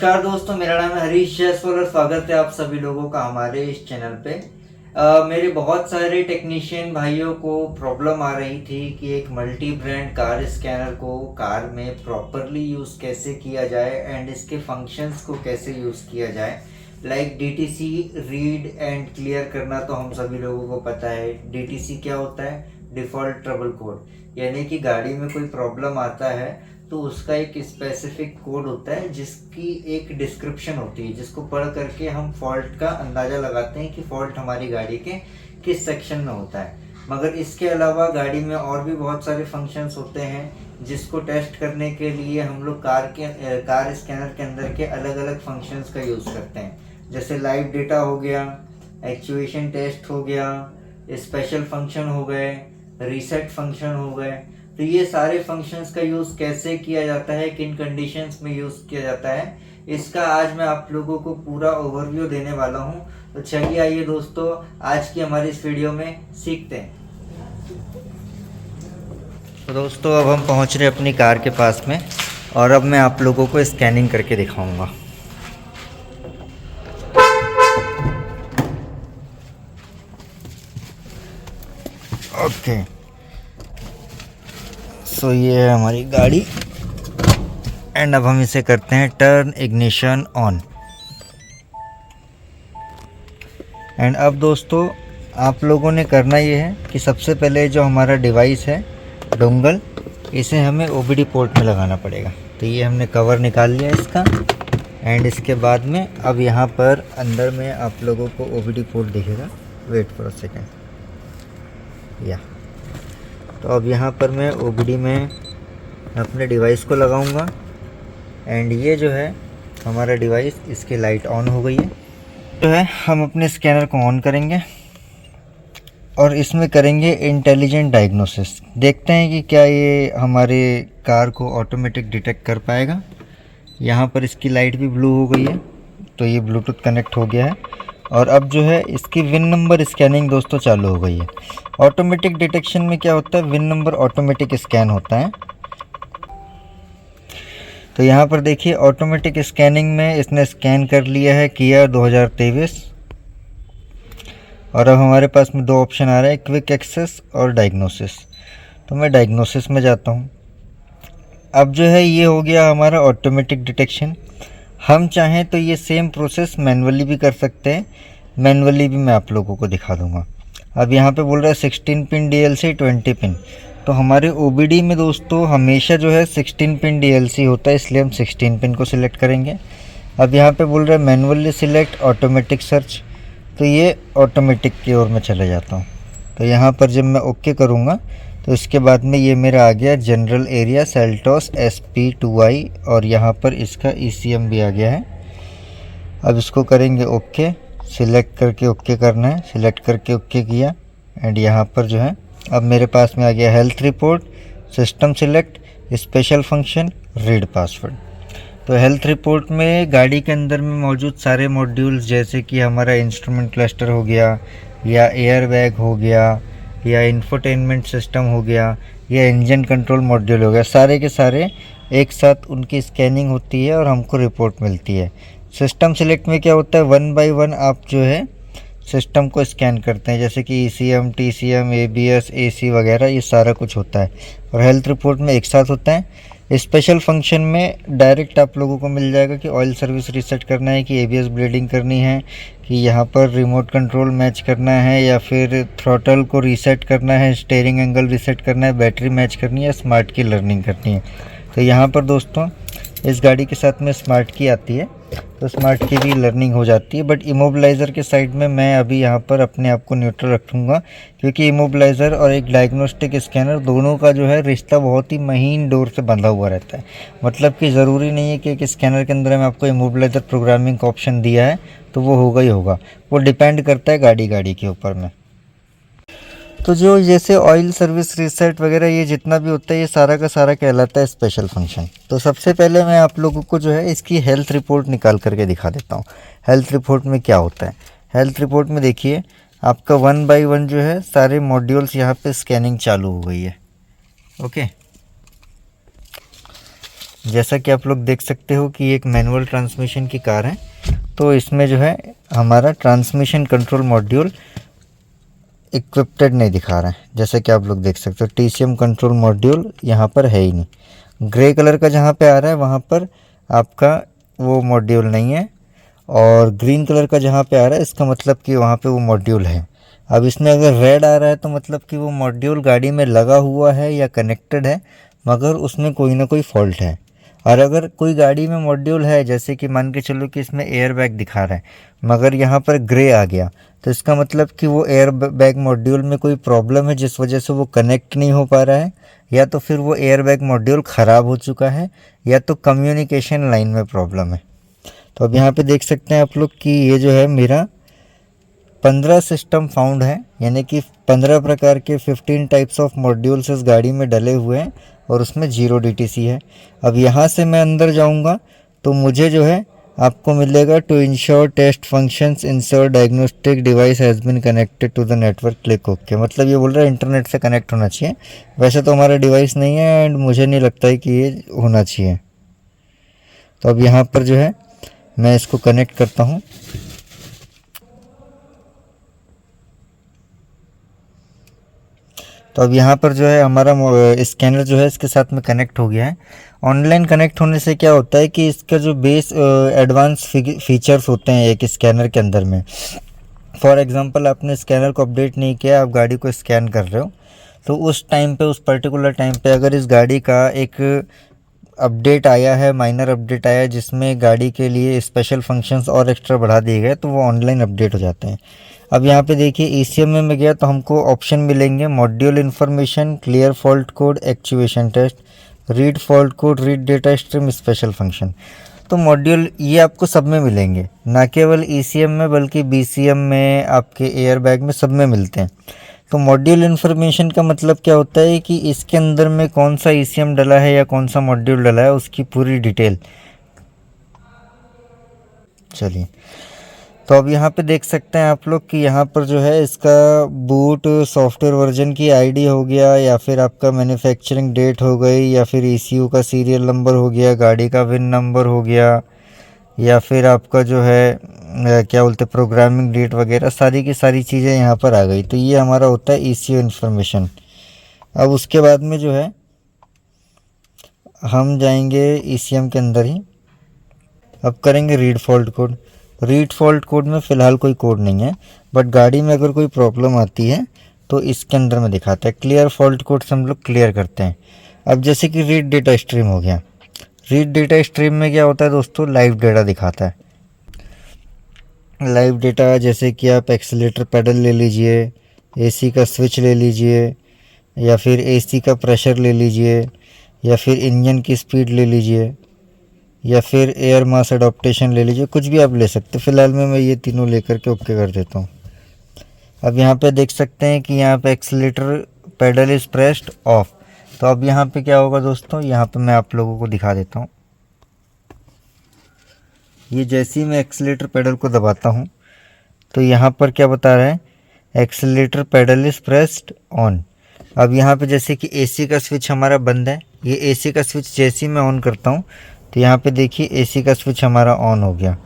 नमस्कार दोस्तों, मेरा नाम है हरीश जायसवाल और स्वागत है आप सभी लोगों का हमारे इस चैनल पे। मेरे बहुत सारे टेक्नीशियन भाइयों को प्रॉब्लम आ रही थी कि एक मल्टी ब्रांड कार स्कैनर को कार में प्रॉपरली यूज़ कैसे किया जाए एंड इसके फंक्शंस को कैसे यूज़ किया जाए। Like DTC read and clear करना तो हम सभी लोगों को पता है। DTC क्या होता है? डिफ़ॉल्ट ट्रबल कोड, यानी कि गाड़ी में कोई प्रॉब्लम आता है तो उसका एक स्पेसिफिक कोड होता है जिसकी एक डिस्क्रिप्शन होती है, जिसको पढ़ करके हम फॉल्ट का अंदाज़ा लगाते हैं कि फॉल्ट हमारी गाड़ी के किस सेक्शन में होता है। मगर इसके अलावा गाड़ी में और भी बहुत सारे फंक्शंस होते हैं जिसको टेस्ट करने के लिए हम लोग कार स्कैनर के अंदर के अलग अलग फंक्शंस का यूज़ करते हैं। जैसे लाइव डेटा हो गया, एक्चुएशन टेस्ट हो गया, स्पेशल फंक्शन हो गए, रीसेट फंक्शन हो गए। तो ये सारे फंक्शंस का यूज़ कैसे किया जाता है, किन कंडीशंस में यूज़ किया जाता है, इसका आज मैं आप लोगों को पूरा ओवरव्यू देने वाला हूँ। तो चलिए आइए दोस्तों, आज की हमारी इस वीडियो में सीखते हैं। तो दोस्तों अब हम पहुँच रहे हैं अपनी कार के पास में और अब मैं आप लोगों को स्कैनिंग करके दिखाऊंगा। ओके, सो ये है हमारी गाड़ी एंड अब हम इसे करते हैं टर्न इग्निशन ऑन। एंड अब दोस्तों आप लोगों ने करना ये है कि सबसे पहले जो हमारा डिवाइस है डोंगल, इसे हमें OBD पोर्ट में लगाना पड़ेगा। तो ये हमने कवर निकाल लिया इसका एंड इसके बाद में अब यहाँ पर अंदर में आप लोगों को OBD पोर्ट दिखेगा। Wait for a second. या तो अब यहाँ पर मैं OBD में अपने डिवाइस को लगाऊंगा एंड ये जो है हमारा डिवाइस, इसकी लाइट ऑन हो गई है। जो है हम अपने स्कैनर को ऑन करेंगे और इसमें करेंगे इंटेलिजेंट डायग्नोसिस। देखते हैं कि क्या ये हमारे कार को ऑटोमेटिक डिटेक्ट कर पाएगा। यहाँ पर इसकी लाइट भी ब्लू हो गई है, तो ये ब्लूटूथ कनेक्ट हो गया है और अब जो है इसकी विन नंबर स्कैनिंग दोस्तों चालू हो गई है। ऑटोमेटिक डिटेक्शन में क्या होता है, विन नंबर ऑटोमेटिक स्कैन होता है। तो यहाँ पर देखिए ऑटोमेटिक स्कैनिंग में इसने स्कैन कर लिया है किया 2023 और अब हमारे पास में दो ऑप्शन आ रहे हैं, क्विक एक्सेस और डायग्नोसिस। तो मैं डायग्नोसिस में जाता हूँ। अब जो है ये हो गया हमारा ऑटोमेटिक डिटेक्शन। हम चाहें तो ये सेम प्रोसेस मैनुअली भी कर सकते हैं, मैनुअली भी मैं आप लोगों को दिखा दूंगा। अब यहाँ पे बोल रहा है 16 पिन DLC 20 पिन। तो हमारे OBD में दोस्तों हमेशा जो है 16 पिन DLC होता है, इसलिए हम 16 पिन को सिलेक्ट करेंगे। अब यहाँ पे बोल रहा है मैनुअली सिलेक्ट ऑटोमेटिक सर्च, तो ये ऑटोमेटिक की ओर में चले जाता हूँ। तो यहाँ पर जब मैं ओके करूँगा तो इसके बाद में ये मेरा आ गया जनरल एरिया सेल्टोस SP2I और यहाँ पर इसका ECM भी आ गया है। अब इसको करेंगे ओके, सिलेक्ट करके ओके करना है। सिलेक्ट करके ओके किया एंड यहाँ पर जो है अब मेरे पास में आ गया health report, system select, special function, read password. तो हेल्थ रिपोर्ट में गाड़ी के अंदर में मौजूद सारे मॉड्यूल्स, जैसे कि हमारा इंस्ट्रूमेंट क्लस्टर हो गया या एयर बैग हो गया या इंफोटेनमेंट सिस्टम हो गया या इंजन कंट्रोल मॉड्यूल हो गया, सारे के सारे एक साथ उनकी स्कैनिंग होती है और हमको रिपोर्ट मिलती है। सिस्टम सिलेक्ट में क्या होता है, 1 बाय 1 आप जो है सिस्टम को स्कैन करते हैं, जैसे कि ECM, TCM, ABS, AC वगैरह, ये सारा कुछ होता है। और हेल्थ रिपोर्ट में एक साथ होता है। स्पेशल फंक्शन में डायरेक्ट आप लोगों को मिल जाएगा कि ऑयल सर्विस रीसेट करना है, कि ABS ब्लीडिंग करनी है, कि यहाँ पर रिमोट कंट्रोल मैच करना है या फिर थ्रॉटल को रीसेट करना है, स्टीयरिंग एंगल रीसेट करना है, बैटरी मैच करनी है, स्मार्ट की लर्निंग करनी है। तो यहाँ पर दोस्तों इस गाड़ी के साथ में स्मार्ट की आती है, तो स्मार्ट की भी लर्निंग हो जाती है। बट इमोबिलाइज़र के साइड में मैं अभी यहाँ पर अपने आप को न्यूट्रल रखूँगा, क्योंकि इमोबिलाइज़र और एक डायग्नोस्टिक स्कैनर दोनों का जो है रिश्ता बहुत ही महीन डोर से बंधा हुआ रहता है। मतलब कि ज़रूरी नहीं है कि एक स्कैनर के अंदर में आपको इमोबिलाइज़र प्रोग्रामिंग का ऑप्शन दिया है तो वो होगा ही होगा, वो डिपेंड करता है गाड़ी के ऊपर में। तो जो जैसे ऑयल सर्विस रीसेट वगैरह ये जितना भी होता है, ये सारा का सारा कहलाता है स्पेशल फंक्शन। तो सबसे पहले मैं आप लोगों को जो है इसकी हेल्थ रिपोर्ट निकाल करके दिखा देता हूँ। हेल्थ रिपोर्ट में क्या होता है, हेल्थ रिपोर्ट में देखिए आपका 1 बाय 1 जो है सारे मॉड्यूल्स यहाँ पे स्कैनिंग चालू हो गई है। ओके, जैसा कि आप लोग देख सकते हो कि एक मैनुअल ट्रांसमिशन की कार है, तो इसमें जो है हमारा ट्रांसमिशन कंट्रोल मॉड्यूल इक्विप्ड नहीं दिखा रहा है। जैसे कि आप लोग देख सकते हो TCM कंट्रोल मॉड्यूल यहाँ पर है ही नहीं। ग्रे कलर का जहाँ पे आ रहा है वहाँ पर आपका वो मॉड्यूल नहीं है, और ग्रीन कलर का जहाँ पे आ रहा है इसका मतलब कि वहाँ पे वो मॉड्यूल है। अब इसमें अगर रेड आ रहा है तो मतलब कि वो मॉड्यूल गाड़ी में लगा हुआ है या कनेक्टेड है, मगर उसमें कोई ना कोई फॉल्ट है। और अगर कोई गाड़ी में मॉड्यूल है, जैसे कि मान के चलो कि इसमें एयर बैग दिखा रहा है मगर यहाँ पर ग्रे आ गया, तो इसका मतलब कि वो एयर बैग मॉड्यूल में कोई प्रॉब्लम है जिस वजह से वो कनेक्ट नहीं हो पा रहा है, या तो फिर वो एयर बैग मॉड्यूल ख़राब हो चुका है, या तो कम्युनिकेशन लाइन में प्रॉब्लम है। तो अब यहाँ पे देख सकते हैं आप लोग कि ये जो है मेरा 15 सिस्टम फाउंड है, यानी कि 15 प्रकार के 15 टाइप्स ऑफ मॉड्यूल्स इस गाड़ी में डले हुए हैं और उसमें 0 DTC है। अब यहाँ से मैं अंदर जाऊँगा तो मुझे जो है आपको मिलेगा to ensure test functions ensure diagnostic device has been connected to the network, click okay. मतलब ये बोल रहा है इंटरनेट से कनेक्ट होना चाहिए। वैसे तो हमारा डिवाइस नहीं है एंड मुझे नहीं लगता है कि ये होना चाहिए। तो अब यहाँ पर जो है मैं इसको कनेक्ट करता हूँ। तो अब यहाँ पर जो है हमारा स्कैनर जो है इसके साथ में कनेक्ट हो गया है। ऑनलाइन कनेक्ट होने से क्या होता है कि इसका जो बेस एडवांस फीचर्स होते हैं एक स्कैनर के अंदर में, फॉर एग्जांपल आपने स्कैनर को अपडेट नहीं किया, आप गाड़ी को स्कैन कर रहे हो, तो उस टाइम पे, उस पर्टिकुलर टाइम पे अगर इस गाड़ी का एक अपडेट आया है, माइनर अपडेट आया है जिसमें गाड़ी के लिए स्पेशल फंक्शंस और एक्स्ट्रा बढ़ा दिए गए, तो वो ऑनलाइन अपडेट हो जाते हैं। अब यहाँ पे देखिए ECM में मैं गया तो हमको ऑप्शन मिलेंगे module information, clear fault code, actuation test, read fault code, read data stream, special function. तो मॉड्यूल ये आपको सब में मिलेंगे, ना केवल ECM में बल्कि BCM में, आपके एयर बैग में, सब में मिलते हैं। तो मॉड्यूल इन्फॉर्मेशन का मतलब क्या होता है कि इसके अंदर में कौन सा ECM डला है या कौन सा मॉड्यूल डला है उसकी पूरी डिटेल। चलिए, तो अब यहाँ पे देख सकते हैं आप लोग कि यहाँ पर जो है इसका बूट सॉफ्टवेयर वर्जन की आईडी हो गया, या फिर आपका मैन्युफैक्चरिंग डेट हो गई, या फिर ECU का सीरियल नंबर हो गया, गाड़ी का विन नंबर हो गया, या फिर आपका जो है क्या बोलते हैं प्रोग्रामिंग डेट वगैरह, सारी की सारी चीज़ें यहाँ पर आ गई। तो ये हमारा होता है ECU इन्फॉर्मेशन। अब उसके बाद में जो है हम जाएंगे ECM के अंदर ही, अब करेंगे read fault code. Read fault code में फ़िलहाल कोई कोड नहीं है, बट गाड़ी में अगर कोई प्रॉब्लम आती है तो इसके अंदर में दिखाता है। क्लियर फॉल्ट कोड से हम लोग क्लियर करते हैं। अब जैसे कि रीड डेटा स्ट्रीम हो गया, रीड डेटा स्ट्रीम में क्या होता है दोस्तों, लाइव डेटा दिखाता है। लाइव डेटा जैसे कि आप एक्सीलेटर पेडल ले लीजिए, AC का स्विच ले लीजिए, या फिर AC का प्रेशर ले लीजिए, या फिर इंजन की स्पीड ले लीजिए, या फिर एयर मास एडॉप्टेशन ले लीजिए, कुछ भी आप ले सकते हैं। फ़िलहाल मैं ये तीनों लेकर के ओके कर देता हूँ। अब यहाँ पे देख सकते हैं कि यहाँ पे accelerator pedal is pressed of. तो अब यहाँ पे क्या होगा दोस्तों, यहाँ पे मैं आप लोगों को दिखा देता हूँ। ये जैसे ही मैं एक्सीलेटर पेडल को दबाता हूँ तो यहाँ पर क्या बता रहा है, accelerator pedal is pressed on. अब यहाँ पे जैसे कि AC का स्विच हमारा बंद है, ये AC का स्विच जैसे ही मैं ऑन करता हूँ तो यहाँ पे देखिए AC का स्विच हमारा ऑन हो गया।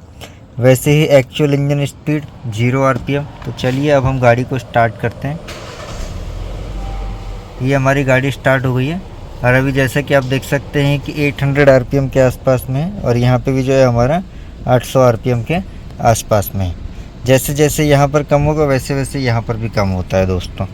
वैसे ही एक्चुअल इंजन स्पीड 0 RPM। तो चलिए अब हम गाड़ी को स्टार्ट करते हैं। ये हमारी गाड़ी स्टार्ट हो गई है, और अभी जैसा कि आप देख सकते हैं कि 800 RPM के आसपास में है, और यहाँ पे भी जो है हमारा 800 RPM के आसपास में है। जैसे जैसे यहाँ पर कम होगा वैसे वैसे यहाँ पर भी कम होता है दोस्तों।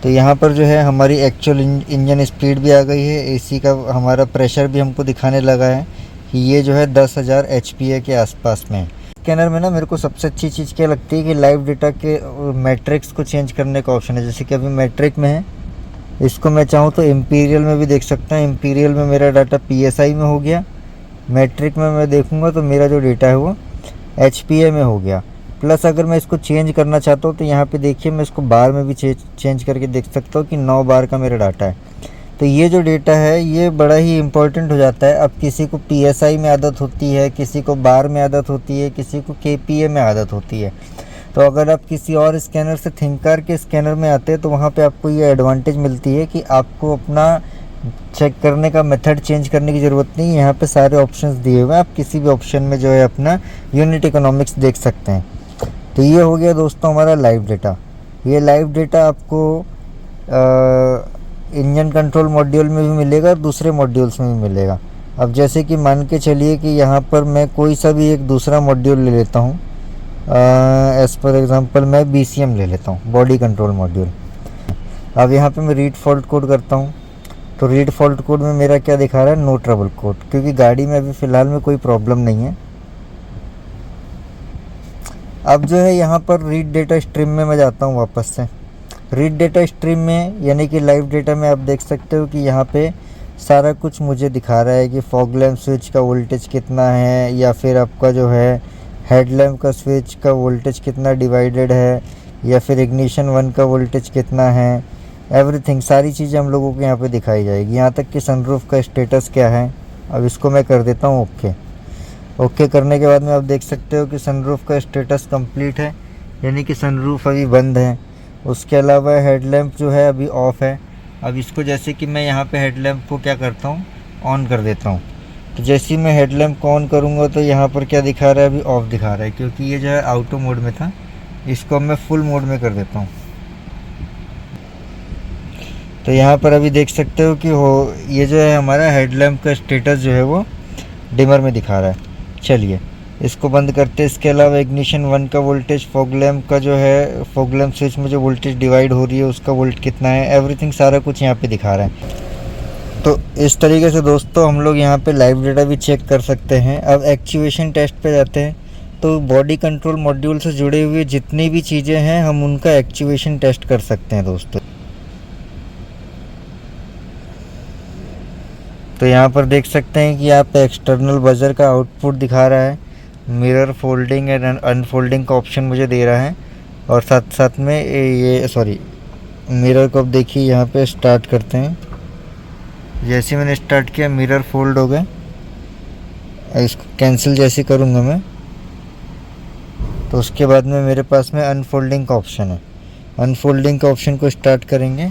तो यहाँ पर जो है हमारी एक्चुअल इंजन स्पीड भी आ गई है, AC का हमारा प्रेशर भी हमको दिखाने लगा है कि ये जो है 10,000 HPA के आसपास में है। स्कैनर में ना मेरे को सबसे अच्छी चीज़ क्या लगती है कि लाइव डेटा के मैट्रिक्स को चेंज करने का ऑप्शन है। जैसे कि अभी मैट्रिक में है, इसको मैं चाहूँ तो इम्पीरियल में भी देख सकता हूँ। इम्पीरियल में मेरा डाटा PSI में हो गया, मैट्रिक में मैं देखूँगा तो मेरा जो डेटा है वो HPA में हो गया। प्लस अगर मैं इसको चेंज करना चाहता हूँ तो यहाँ पे देखिए मैं इसको बार में भी चेंज करके देख सकता हूँ कि 9 बार का मेरा डाटा है। तो ये जो डेटा है ये बड़ा ही इम्पोर्टेंट हो जाता है। अब किसी को PSI में आदत होती है, किसी को बार में आदत होती है, किसी को KPA में आदत होती है। तो अगर आप किसी और स्कैनर से थिंकर के स्कैनर में आते हैं तो वहाँ पे आपको ये एडवांटेज मिलती है कि आपको अपना चेक करने का मेथड चेंज करने की ज़रूरत नहीं, यहाँ पे सारे ऑप्शंस दिए हुए हैं, आप किसी भी ऑप्शन में जो है अपना यूनिट इकोनॉमिक्स देख सकते हैं। तो ये हो गया दोस्तों हमारा लाइव डेटा। ये लाइव डेटा आपको इंजन कंट्रोल मॉड्यूल में भी मिलेगा, दूसरे मॉड्यूल्स में भी मिलेगा। अब जैसे कि मान के चलिए कि यहाँ पर मैं कोई सा भी एक दूसरा मॉड्यूल ले लेता हूँ, एज़ पर एग्ज़ाम्पल मैं BCM ले लेता हूँ, बॉडी कंट्रोल मॉड्यूल। अब यहाँ पे मैं रीड फॉल्ट कोड करता हूँ, तो रीड फॉल्ट कोड में मेरा क्या दिखा रहा है, नो ट्रबल कोड, क्योंकि गाड़ी में अभी फ़िलहाल में कोई प्रॉब्लम नहीं है। अब जो है यहाँ पर रीड डेटा स्ट्रीम में मैं जाता हूँ वापस से। रीड डेटा स्ट्रीम में यानी कि लाइव डेटा में आप देख सकते हो कि यहाँ पे सारा कुछ मुझे दिखा रहा है कि फॉग लैम्प स्विच का वोल्टेज कितना है, या फिर आपका जो है हेडलैम्प का स्विच का वोल्टेज कितना डिवाइडेड है, या फिर इग्निशन 1 का वोल्टेज कितना है। एवरीथिंग, सारी चीज़ें हम लोगों को यहाँ पे दिखाई जाएगी, यहाँ तक कि सनरूफ का स्टेटस क्या है। अब इसको मैं कर देता हूँ ओके। ओके करने के बाद में आप देख सकते हो कि सनरूफ का स्टेटस कंप्लीट है, यानी कि सनरूफ अभी बंद है। उसके अलावा हेडलैम्प जो है अभी ऑफ़ है। अब इसको जैसे कि मैं यहाँ पे हेडलैम्प को क्या करता हूँ, ऑन कर देता हूँ। तो जैसे ही मैं हेडलैम्प को ऑन करूँगा तो यहाँ पर क्या दिखा रहा है, अभी ऑफ़ दिखा रहा है, क्योंकि ये जो है ऑटो मोड में था। इसको मैं फुल मोड में कर देता हूँ। तो यहाँ पर अभी देख सकते हो कि ये जो है हमारा हेडलैम्प का स्टेटस जो है वो डिमर में दिखा रहा है। चलिए इसको बंद करते हैं। इसके अलावा इग्निशन 1 का वोल्टेज, फॉग लैम्प का जो है फॉग लैम्प स्विच में जो वोल्टेज डिवाइड हो रही है उसका वोल्ट कितना है, एवरीथिंग सारा कुछ यहाँ पे दिखा रहा है। तो इस तरीके से दोस्तों हम लोग यहाँ पे लाइव डेटा भी चेक कर सकते हैं। अब एक्चुएशन टेस्ट पे जाते हैं। तो बॉडी कंट्रोल मॉड्यूल से जुड़े हुए जितनी भी चीज़ें हैं हम उनका एक्चुएशन टेस्ट कर सकते हैं दोस्तों। तो यहाँ पर देख सकते हैं कि आप एक्सटर्नल बजर का आउटपुट दिखा रहा है, मिरर फोल्डिंग एंड अनफोल्डिंग का ऑप्शन मुझे दे रहा है, और साथ साथ में ये मिरर को अब देखिए यहाँ पे स्टार्ट करते हैं। जैसे मैंने स्टार्ट किया मिरर फोल्ड हो गए। इसको कैंसिल जैसे करूँगा मैं तो उसके बाद में मेरे पास में अनफोल्डिंग का ऑप्शन है। अनफोल्डिंग का ऑप्शन को स्टार्ट करेंगे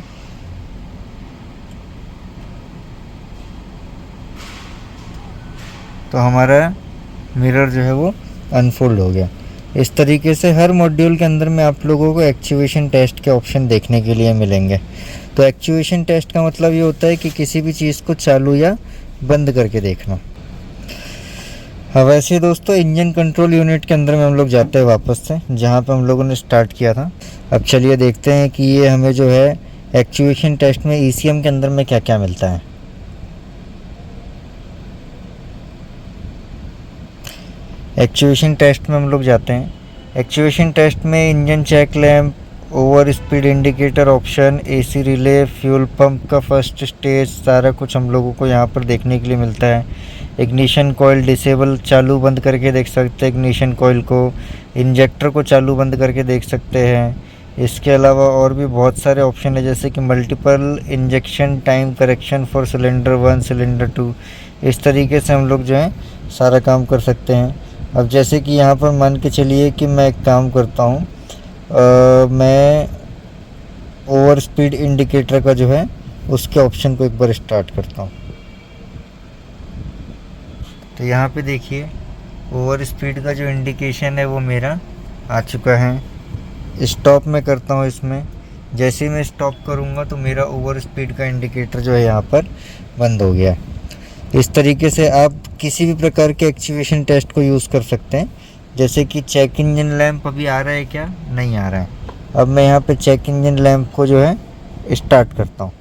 तो हमारा मिरर जो है वो अनफोल्ड हो गया। इस तरीके से हर मॉड्यूल के अंदर में आप लोगों को एक्चुएशन टेस्ट के ऑप्शन देखने के लिए मिलेंगे। तो एक्चुएशन टेस्ट का मतलब ये होता है कि किसी भी चीज़ को चालू या बंद करके देखना। हाँ, वैसे दोस्तों इंजन कंट्रोल यूनिट के अंदर में हम लोग जाते हैं वापस से, जहाँ पे हम लोगों ने स्टार्ट किया था। अब चलिए देखते हैं कि ये हमें जो है एक्चुएशन टेस्ट में ECM के अंदर में क्या क्या मिलता है। एक्चुएशन टेस्ट में हम लोग जाते हैं। एक्चुएशन टेस्ट में engine check lamp, over speed indicator option, AC relay, fuel pump का फर्स्ट स्टेज, सारा कुछ हम लोगों को यहाँ पर देखने के लिए मिलता है। इग्निशन कॉइल डिसेबल, चालू बंद करके देख सकते हैं इग्निशन कॉइल को। इंजेक्टर को चालू बंद करके देख सकते हैं। इसके अलावा और भी बहुत सारे ऑप्शन है, जैसे कि multiple injection time correction for cylinder 1 cylinder 2। इस तरीके से हम लोग जो है सारा काम कर सकते हैं। अब जैसे कि यहाँ पर मान के चलिए कि मैं एक काम करता हूँ, मैं ओवर स्पीड इंडिकेटर का जो है उसके ऑप्शन को एक बार स्टार्ट करता हूँ। तो यहाँ पे देखिए ओवर स्पीड का जो इंडिकेशन है वो मेरा आ चुका है। स्टॉप में करता हूँ इसमें, जैसे ही मैं स्टॉप करूँगा तो मेरा ओवर स्पीड का इंडिकेटर जो है यहाँ पर बंद हो गया। इस तरीके से आप किसी भी प्रकार के एक्चुएशन टेस्ट को यूज़ कर सकते हैं। जैसे कि चेक इंजन लैंप अभी आ रहा है क्या, नहीं आ रहा है। अब मैं यहाँ पे चेक इंजन लैंप को जो है स्टार्ट करता हूँ।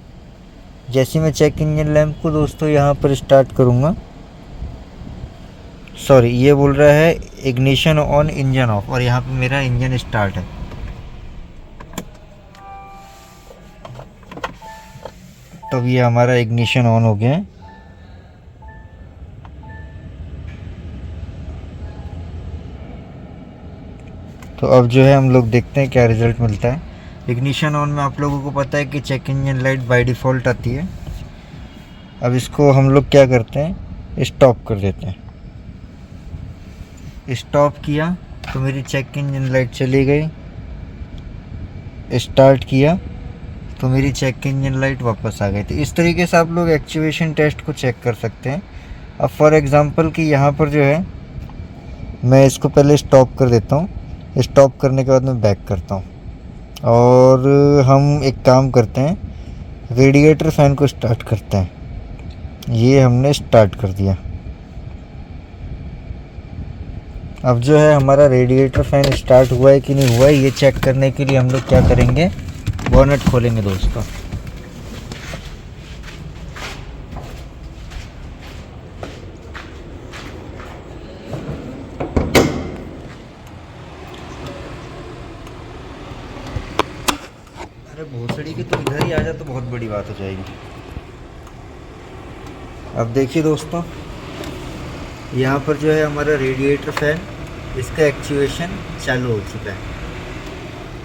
जैसे मैं चेक इंजन लैंप को दोस्तों यहाँ पर स्टार्ट करूँगा, सॉरी ये बोल रहा है इग्निशन ऑन इंजन ऑफ, और यहाँ पे मेरा इंजन स्टार्ट है। तो ये हमारा इग्निशन ऑन हो गया है। तो अब जो है हम लोग देखते हैं क्या रिज़ल्ट मिलता है। इग्निशन ऑन में आप लोगों को पता है कि check engine light by default आती है। अब इसको हम लोग क्या करते हैं, स्टॉप कर देते हैं। स्टॉप किया तो मेरी चेक इंजन लाइट चली गई। स्टार्ट किया तो मेरी चेक इंजन लाइट वापस आ गई थी। इस तरीके से आप लोग एक्चुएशन टेस्ट को चेक कर सकते हैं। अब फॉर एग्ज़ाम्पल कि यहाँ पर जो है मैं इसको पहले स्टॉप कर देता हूँ। स्टॉप करने के बाद मैं बैक करता हूँ और हम एक काम करते हैं, रेडिएटर फ़ैन को स्टार्ट करते हैं। ये हमने स्टार्ट कर दिया। अब जो है हमारा रेडिएटर फ़ैन स्टार्ट हुआ है कि नहीं हुआ है, ये चेक करने के लिए हम लोग क्या करेंगे, बोनट खोलेंगे दोस्तों। अरे भोसड़ी की तो इधर ही आ जा तो बहुत बड़ी बात हो जाएगी। अब देखिए दोस्तों, यहाँ पर जो है हमारा रेडिएटर फ़ैन, इसका एक्चुएशन चालू हो चुका है।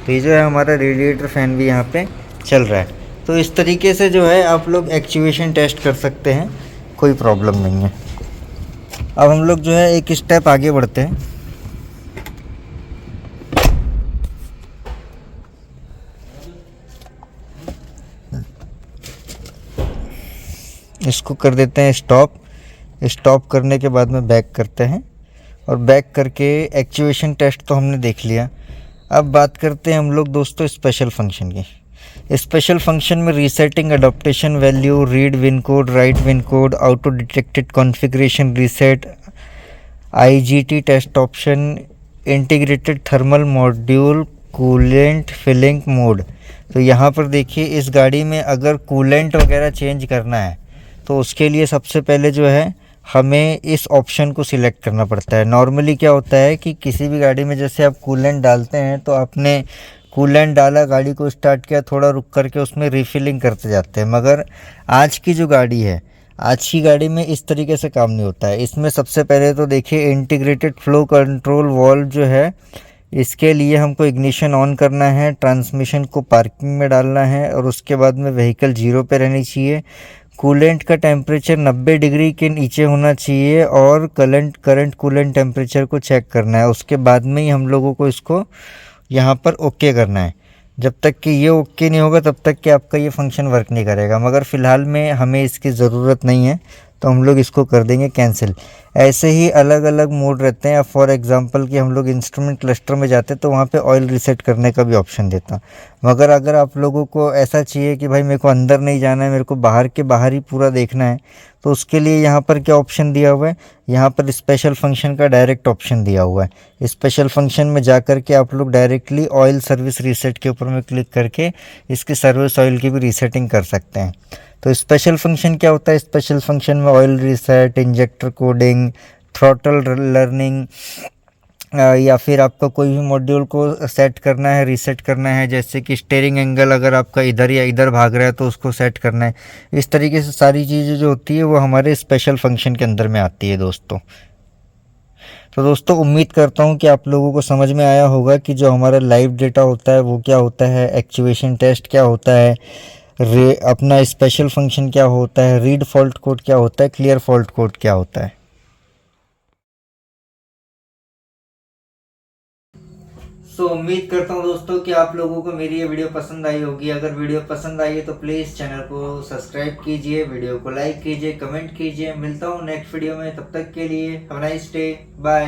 तो ये जो है हमारा रेडिएटर फ़ैन भी यहाँ पे चल रहा है। तो इस तरीके से जो है आप लोग एक्चुएशन टेस्ट कर सकते हैं, कोई प्रॉब्लम नहीं है। अब हम लोग जो है एक स्टेप आगे बढ़ते हैं। इसको कर देते हैं स्टॉप। स्टॉप करने के बाद में बैक करते हैं और बैक करके एक्चुएशन टेस्ट तो हमने देख लिया। अब बात करते हैं हम लोग दोस्तों स्पेशल फंक्शन की। स्पेशल फंक्शन में resetting adaptation value, read VIN code, write VIN code, auto detected configuration reset, IGT test option, integrated thermal module, coolant filling mode. तो यहाँ पर देखिए इस गाड़ी में अगर कूलेंट वगैरह चेंज करना है तो उसके लिए सबसे पहले जो है हमें इस ऑप्शन को सिलेक्ट करना पड़ता है। नॉर्मली क्या होता है कि किसी भी गाड़ी में जैसे आप कूलेंट डालते हैं तो आपने कूलेंट डाला, गाड़ी को स्टार्ट किया, थोड़ा रुक करके उसमें रिफिलिंग करते जाते हैं। मगर आज की जो गाड़ी है, आज की गाड़ी में इस तरीके से काम नहीं होता है। इसमें सबसे पहले तो देखिए इंटीग्रेटेड फ्लो कंट्रोल वाल्व जो है, इसके लिए हमको इग्निशन ऑन करना है, ट्रांसमिशन को पार्किंग में डालना है और उसके बाद में व्हीकल 0 पे रहनी चाहिए। कूलेंट का टेम्परेचर 90 डिग्री के नीचे होना चाहिए और करंट कूलेंट टेम्परेचर को चेक करना है। उसके बाद में ही हम लोगों को इसको यहाँ पर ओके करना है। जब तक कि ये ओके नहीं होगा तब तक कि आपका ये फंक्शन वर्क नहीं करेगा। मगर फ़िलहाल में हमें इसकी ज़रूरत नहीं है तो हम लोग इसको कर देंगे कैंसिल। ऐसे ही अलग अलग मोड रहते हैं। फॉर एग्जांपल कि हम लोग इंस्ट्रूमेंट क्लस्टर में जाते हैं तो वहाँ पे ऑयल रीसेट करने का भी ऑप्शन देता। मगर अगर आप लोगों को ऐसा चाहिए कि भाई मेरे को अंदर नहीं जाना है, मेरे को बाहर के बाहर ही पूरा देखना है, तो उसके लिए यहाँ पर क्या ऑप्शन दिया हुआ है, यहाँ पर स्पेशल फंक्शन का डायरेक्ट ऑप्शन दिया हुआ है। स्पेशल फंक्शन में जा कर के आप लोग डायरेक्टली ऑयल सर्विस रीसेट के ऊपर में क्लिक करके इसकी सर्विस ऑयल की भी रीसेटिंग कर सकते हैं। तो स्पेशल फंक्शन क्या होता है, स्पेशल फंक्शन में oil reset, injector coding, throttle learning, या फिर आपका कोई भी मॉड्यूल को सेट करना है, रीसेट करना है, जैसे कि स्टीयरिंग एंगल अगर आपका इधर या इधर भाग रहा है तो उसको सेट करना है। इस तरीके से सारी चीज़ें जो होती है वो हमारे स्पेशल फंक्शन के अंदर में आती है दोस्तों। तो दोस्तों उम्मीद करता हूँ कि आप लोगों को समझ में आया होगा कि जो हमारा लाइव डेटा होता है वो क्या होता है, एक्चुएशन टेस्ट क्या होता है, अपना स्पेशल फंक्शन क्या होता है, रीड फॉल्ट कोड क्या होता है, क्लियर फॉल्ट कोड क्या होता है। उम्मीद करता हूँ दोस्तों कि आप लोगों को मेरी ये वीडियो पसंद आई होगी। अगर वीडियो पसंद आई है तो प्लीज़ चैनल को सब्सक्राइब कीजिए, वीडियो को लाइक कीजिए, कमेंट कीजिए। मिलता हूँ नेक्स्ट वीडियो में, तब तक के लिए have a nice day, bye.